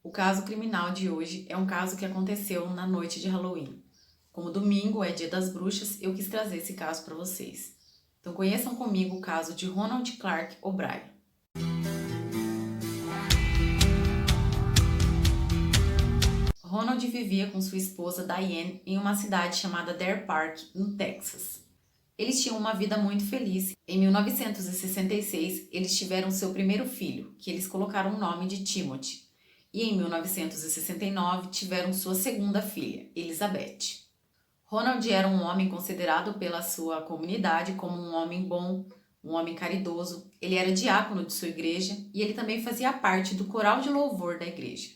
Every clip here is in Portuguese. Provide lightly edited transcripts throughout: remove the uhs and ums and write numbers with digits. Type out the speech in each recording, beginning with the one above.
O caso criminal de hoje é um caso que aconteceu na noite de Halloween. Como domingo é Dia das Bruxas, eu quis trazer esse caso para vocês. Então conheçam comigo o caso de Ronald Clark O'Brien. Ronald vivia com sua esposa Diane em uma cidade chamada Dare Park, no Texas. Eles tinham uma vida muito feliz. Em 1966, eles tiveram seu primeiro filho, que eles colocaram o nome de Timothy. E em 1969 tiveram sua segunda filha, Elizabeth. Ronald era um homem considerado pela sua comunidade como um homem bom, um homem caridoso. Ele era diácono de sua igreja e ele também fazia parte do coral de louvor da igreja.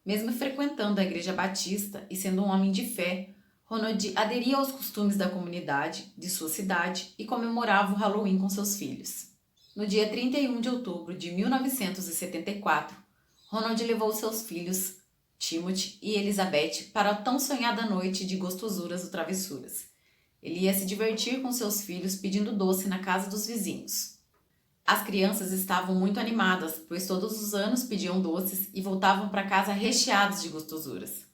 Mesmo frequentando a igreja batista e sendo um homem de fé, Ronald aderia aos costumes da comunidade de sua cidade e comemorava o Halloween com seus filhos. No dia 31 de outubro de 1974, Ronald levou seus filhos, Timothy e Elizabeth, para a tão sonhada noite de gostosuras ou travessuras. Ele ia se divertir com seus filhos pedindo doce na casa dos vizinhos. As crianças estavam muito animadas, pois todos os anos pediam doces e voltavam para casa recheados de gostosuras.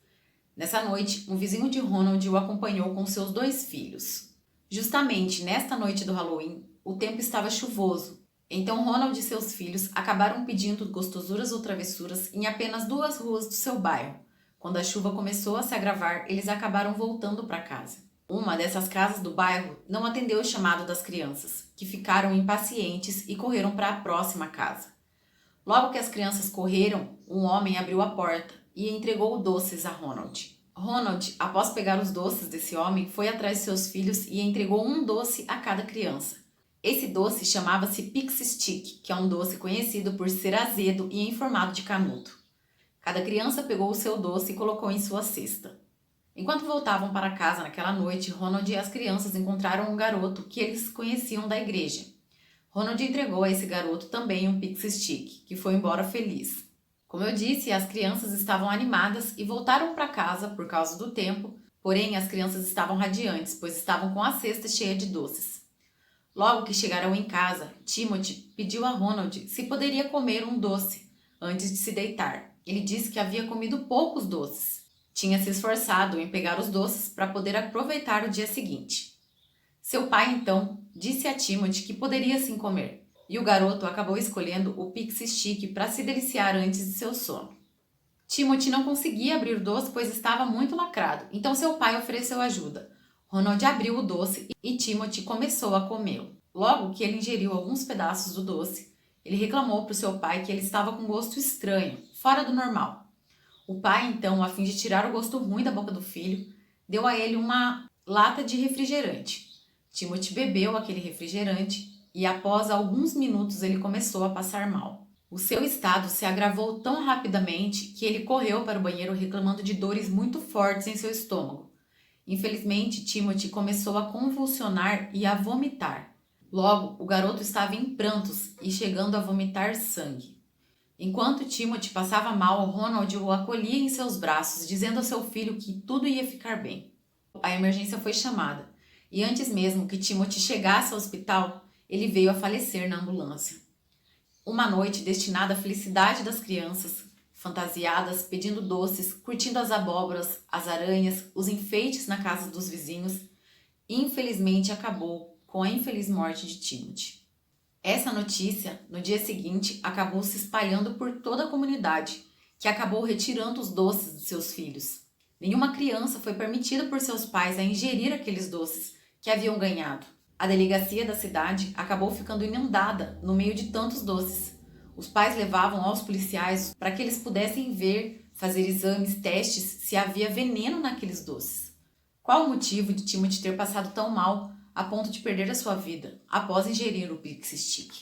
Nessa noite, um vizinho de Ronald o acompanhou com seus 2 filhos. Justamente nesta noite do Halloween, o tempo estava chuvoso, então Ronald e seus filhos acabaram pedindo gostosuras ou travessuras em apenas 2 ruas do seu bairro. Quando a chuva começou a se agravar, eles acabaram voltando para casa. Uma dessas casas do bairro não atendeu o chamado das crianças, que ficaram impacientes e correram para a próxima casa. Logo que as crianças correram, um homem abriu a porta e entregou doces a Ronald. Ronald, após pegar os doces desse homem, foi atrás de seus filhos e entregou um doce a cada criança. Esse doce chamava-se Pixie Stick, que é um doce conhecido por ser azedo e em formato de canudo. Cada criança pegou o seu doce e colocou em sua cesta. Enquanto voltavam para casa naquela noite, Ronald e as crianças encontraram um garoto que eles conheciam da igreja. Ronald entregou a esse garoto também um Pixie Stick, que foi embora feliz. Como eu disse, as crianças estavam animadas e voltaram para casa por causa do tempo, porém as crianças estavam radiantes, pois estavam com a cesta cheia de doces. Logo que chegaram em casa, Timothy pediu a Ronald se poderia comer um doce antes de se deitar. Ele disse que havia comido poucos doces. Tinha se esforçado em pegar os doces para poder aproveitar o dia seguinte. Seu pai, então, disse a Timothy que poderia sim comer, e o garoto acabou escolhendo o Pixie Stick para se deliciar antes de seu sono. Timothy não conseguia abrir o doce pois estava muito lacrado, então seu pai ofereceu ajuda. Ronald abriu o doce e Timothy começou a comê-lo. Logo que ele ingeriu alguns pedaços do doce, ele reclamou para o seu pai que ele estava com gosto estranho, fora do normal. O pai, então, a fim de tirar o gosto ruim da boca do filho, deu a ele uma lata de refrigerante. Timothy bebeu aquele refrigerante e após alguns minutos ele começou a passar mal. O seu estado se agravou tão rapidamente que ele correu para o banheiro reclamando de dores muito fortes em seu estômago. Infelizmente, Timothy começou a convulsionar e a vomitar. Logo, o garoto estava em prantos e chegando a vomitar sangue. Enquanto Timothy passava mal, Ronald o acolhia em seus braços, dizendo ao seu filho que tudo ia ficar bem. A emergência foi chamada, e antes mesmo que Timothy chegasse ao hospital, ele veio a falecer na ambulância. Uma noite destinada à felicidade das crianças, fantasiadas, pedindo doces, curtindo as abóboras, as aranhas, os enfeites na casa dos vizinhos, infelizmente acabou com a infeliz morte de Timothy. Essa notícia, no dia seguinte, acabou se espalhando por toda a comunidade, que acabou retirando os doces de seus filhos. Nenhuma criança foi permitida por seus pais a ingerir aqueles doces que haviam ganhado. A delegacia da cidade acabou ficando inundada no meio de tantos doces. Os pais levavam aos policiais para que eles pudessem ver, fazer exames, testes se havia veneno naqueles doces. Qual o motivo de Timothy ter passado tão mal a ponto de perder a sua vida após ingerir o Pixie Stick?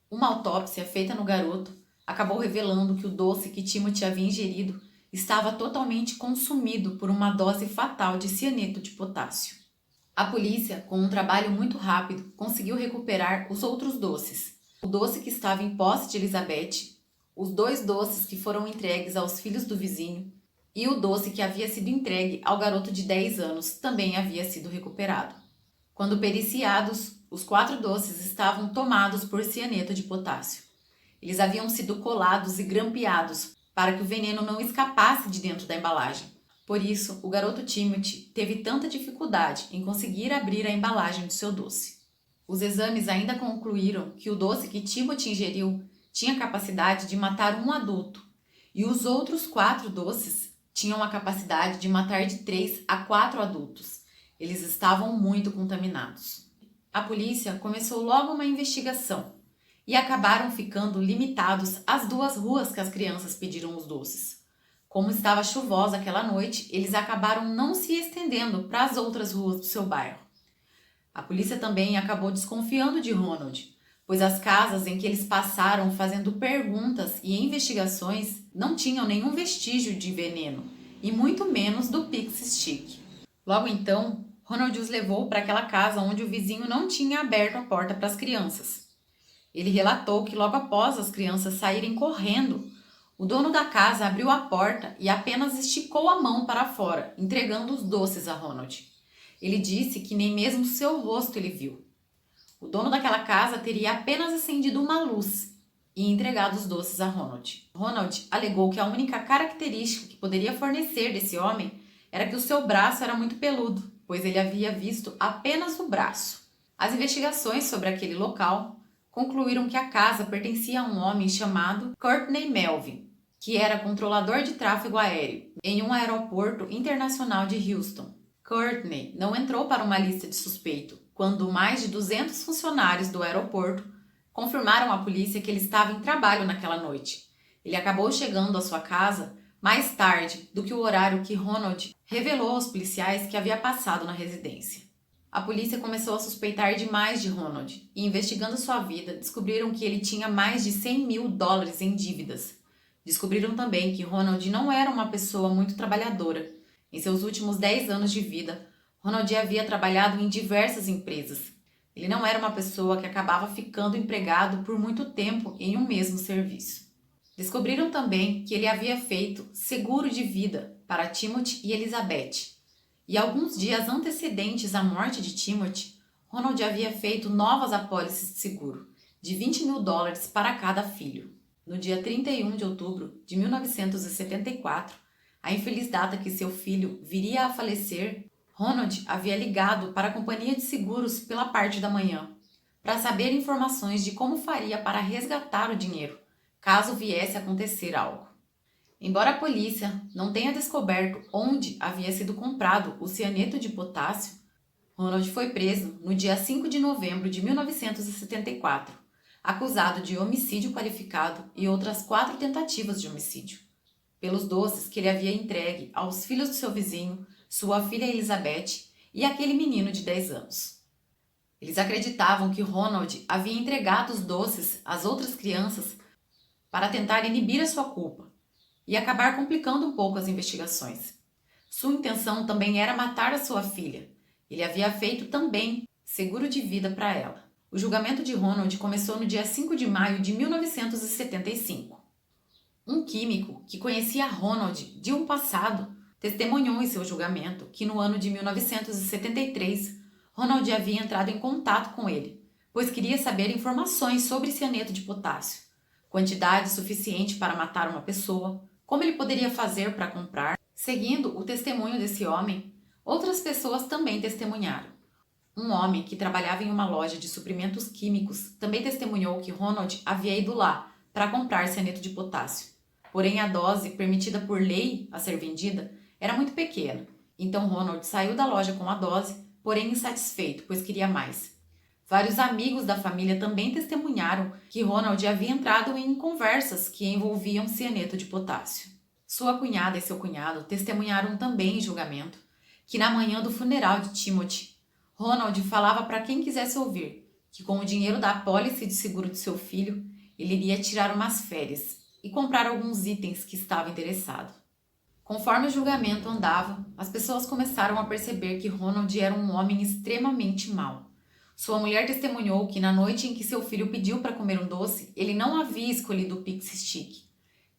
Uma autópsia feita no garoto acabou revelando que o doce que Timothy havia ingerido estava totalmente consumido por uma dose fatal de cianeto de potássio. A polícia, com um trabalho muito rápido, conseguiu recuperar os outros doces. O doce que estava em posse de Elizabeth, os 2 doces que foram entregues aos filhos do vizinho e o doce que havia sido entregue ao garoto de 10 anos também havia sido recuperado. Quando periciados, os 4 doces estavam tomados por cianeto de potássio. Eles haviam sido colados e grampeados para que o veneno não escapasse de dentro da embalagem. Por isso, o garoto Timothy teve tanta dificuldade em conseguir abrir a embalagem do seu doce. Os exames ainda concluíram que o doce que Timothy ingeriu tinha capacidade de matar um adulto, e os outros 4 doces tinham a capacidade de matar de 3 a 4 adultos. Eles estavam muito contaminados. A polícia começou logo uma investigação e acabaram ficando limitados às 2 ruas que as crianças pediram os doces. Como estava chuvosa aquela noite, eles acabaram não se estendendo para as outras ruas do seu bairro. A polícia também acabou desconfiando de Ronald, pois as casas em que eles passaram fazendo perguntas e investigações não tinham nenhum vestígio de veneno, e muito menos do Pixie Stick. Logo então, Ronald os levou para aquela casa onde o vizinho não tinha aberto a porta para as crianças. Ele relatou que logo após as crianças saírem correndo, o dono da casa abriu a porta e apenas esticou a mão para fora, entregando os doces a Ronald. Ele disse que nem mesmo seu rosto ele viu. O dono daquela casa teria apenas acendido uma luz e entregado os doces a Ronald. Ronald alegou que a única característica que poderia fornecer desse homem era que o seu braço era muito peludo, pois ele havia visto apenas o braço. As investigações sobre aquele local concluíram que a casa pertencia a um homem chamado Courtney Melvin, que era controlador de tráfego aéreo em um aeroporto internacional de Houston. Courtney não entrou para uma lista de suspeito quando mais de 200 funcionários do aeroporto confirmaram à polícia que ele estava em trabalho naquela noite. Ele acabou chegando à sua casa mais tarde do que o horário que Ronald revelou aos policiais que havia passado na residência. A polícia começou a suspeitar demais de Ronald e, investigando sua vida, descobriram que ele tinha mais de $100 mil em dívidas. Descobriram também que Ronald não era uma pessoa muito trabalhadora. Em seus últimos 10 anos de vida, Ronald havia trabalhado em diversas empresas. Ele não era uma pessoa que acabava ficando empregado por muito tempo em um mesmo serviço. Descobriram também que ele havia feito seguro de vida para Timothy e Elizabeth. E alguns dias antecedentes à morte de Timothy, Ronald havia feito novas apólices de seguro, de $20 mil para cada filho. No dia 31 de outubro de 1974, a infeliz data que seu filho viria a falecer, Ronald havia ligado para a companhia de seguros pela parte da manhã, para saber informações de como faria para resgatar o dinheiro, caso viesse a acontecer algo. Embora a polícia não tenha descoberto onde havia sido comprado o cianeto de potássio, Ronald foi preso no dia 5 de novembro de 1974, acusado de homicídio qualificado e outras 4 tentativas de homicídio, pelos doces que ele havia entregue aos filhos do seu vizinho, sua filha Elizabeth e aquele menino de 10 anos. Eles acreditavam que Ronald havia entregado os doces às outras crianças para tentar inibir a sua culpa e acabar complicando um pouco as investigações. Sua intenção também era matar a sua filha. Ele havia feito também seguro de vida para ela. O julgamento de Ronald começou no dia 5 de maio de 1975. Um químico que conhecia Ronald de um passado testemunhou em seu julgamento que no ano de 1973, Ronald havia entrado em contato com ele, pois queria saber informações sobre cianeto de potássio, quantidade suficiente para matar uma pessoa, como ele poderia fazer para comprar. Seguindo o testemunho desse homem, outras pessoas também testemunharam. Um homem que trabalhava em uma loja de suprimentos químicos também testemunhou que Ronald havia ido lá para comprar cianeto de potássio. Porém, a dose permitida por lei a ser vendida era muito pequena. Então Ronald saiu da loja com a dose, porém insatisfeito, pois queria mais. Vários amigos da família também testemunharam que Ronald havia entrado em conversas que envolviam cianeto de potássio. Sua cunhada e seu cunhado testemunharam também em julgamento que na manhã do funeral de Timothy, Ronald falava para quem quisesse ouvir que com o dinheiro da apólice de seguro de seu filho, ele iria tirar umas férias e comprar alguns itens que estava interessado. Conforme o julgamento andava, as pessoas começaram a perceber que Ronald era um homem extremamente mau. Sua mulher testemunhou que na noite em que seu filho pediu para comer um doce, ele não havia escolhido o Pixie Stick,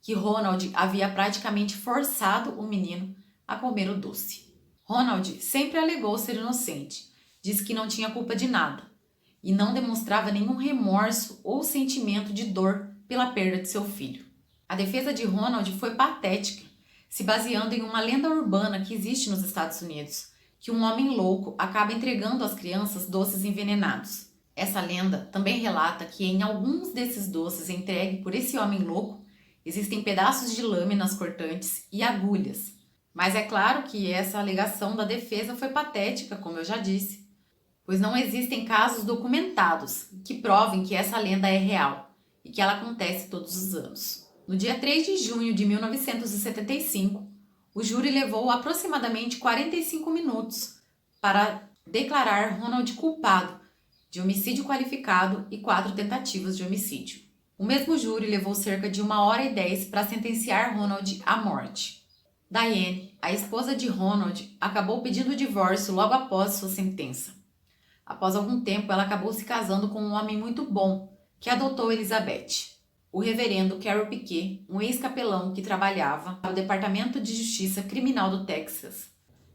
que Ronald havia praticamente forçado o menino a comer o doce. Ronald sempre alegou ser inocente, disse que não tinha culpa de nada e não demonstrava nenhum remorso ou sentimento de dor pela perda de seu filho. A defesa de Ronald foi patética, se baseando em uma lenda urbana que existe nos Estados Unidos, que um homem louco acaba entregando às crianças doces envenenados. Essa lenda também relata que em alguns desses doces entregue por esse homem louco, existem pedaços de lâminas cortantes e agulhas. Mas é claro que essa alegação da defesa foi patética, como eu já disse, pois não existem casos documentados que provem que essa lenda é real e que ela acontece todos os anos. No dia 3 de junho de 1975, o júri levou aproximadamente 45 minutos para declarar Ronald culpado de homicídio qualificado e 4 tentativas de homicídio. O mesmo júri levou cerca de 1h10 para sentenciar Ronald à morte. Diane, a esposa de Ronald, acabou pedindo o divórcio logo após sua sentença. Após algum tempo, ela acabou se casando com um homem muito bom, que adotou Elizabeth. O reverendo Carol Piquet, um ex-capelão que trabalhava no Departamento de Justiça Criminal do Texas,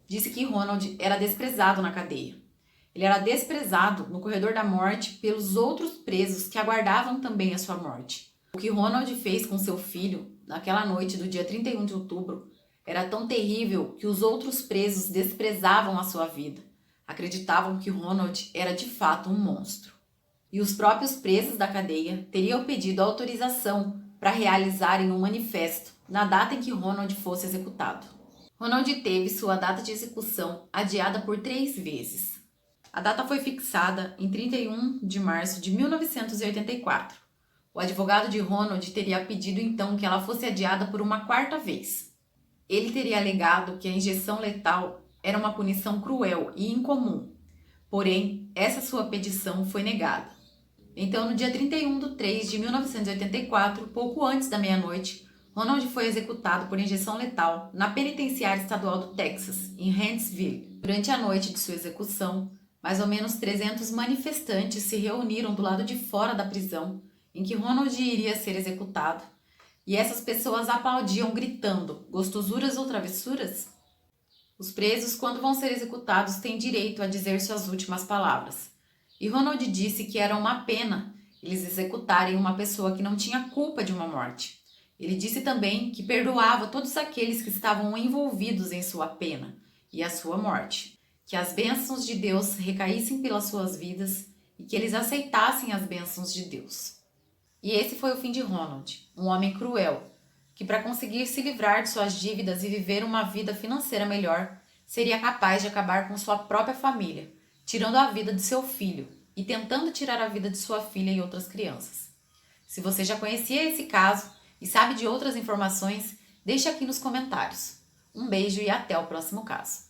disse que Ronald era desprezado na cadeia. Ele era desprezado no corredor da morte pelos outros presos que aguardavam também a sua morte. O que Ronald fez com seu filho naquela noite do dia 31 de outubro era tão terrível que os outros presos desprezavam a sua vida. Acreditavam que Ronald era de fato um monstro. E os próprios presos da cadeia teriam pedido autorização para realizarem um manifesto na data em que Ronald fosse executado. Ronald teve sua data de execução adiada por 3 vezes. A data foi fixada em 31 de março de 1984. O advogado de Ronald teria pedido então que ela fosse adiada por uma 4ª vez. Ele teria alegado que a injeção letal era uma punição cruel e incomum, porém, essa sua petição foi negada. Então, no dia 31 de 3 de 1984, pouco antes da meia-noite, Ronald foi executado por injeção letal na penitenciária estadual do Texas, em Huntsville. Durante a noite de sua execução, mais ou menos 300 manifestantes se reuniram do lado de fora da prisão em que Ronald iria ser executado, e essas pessoas aplaudiam gritando: "Gostosuras ou travessuras?" Os presos, quando vão ser executados, têm direito a dizer suas últimas palavras. E Ronald disse que era uma pena eles executarem uma pessoa que não tinha culpa de uma morte. Ele disse também que perdoava todos aqueles que estavam envolvidos em sua pena e a sua morte, que as bênçãos de Deus recaíssem pelas suas vidas e que eles aceitassem as bênçãos de Deus. E esse foi o fim de Ronald, um homem cruel, que para conseguir se livrar de suas dívidas e viver uma vida financeira melhor, seria capaz de acabar com sua própria família, tirando a vida de seu filho e tentando tirar a vida de sua filha e outras crianças. Se você já conhecia esse caso e sabe de outras informações, deixe aqui nos comentários. Um beijo e até o próximo caso.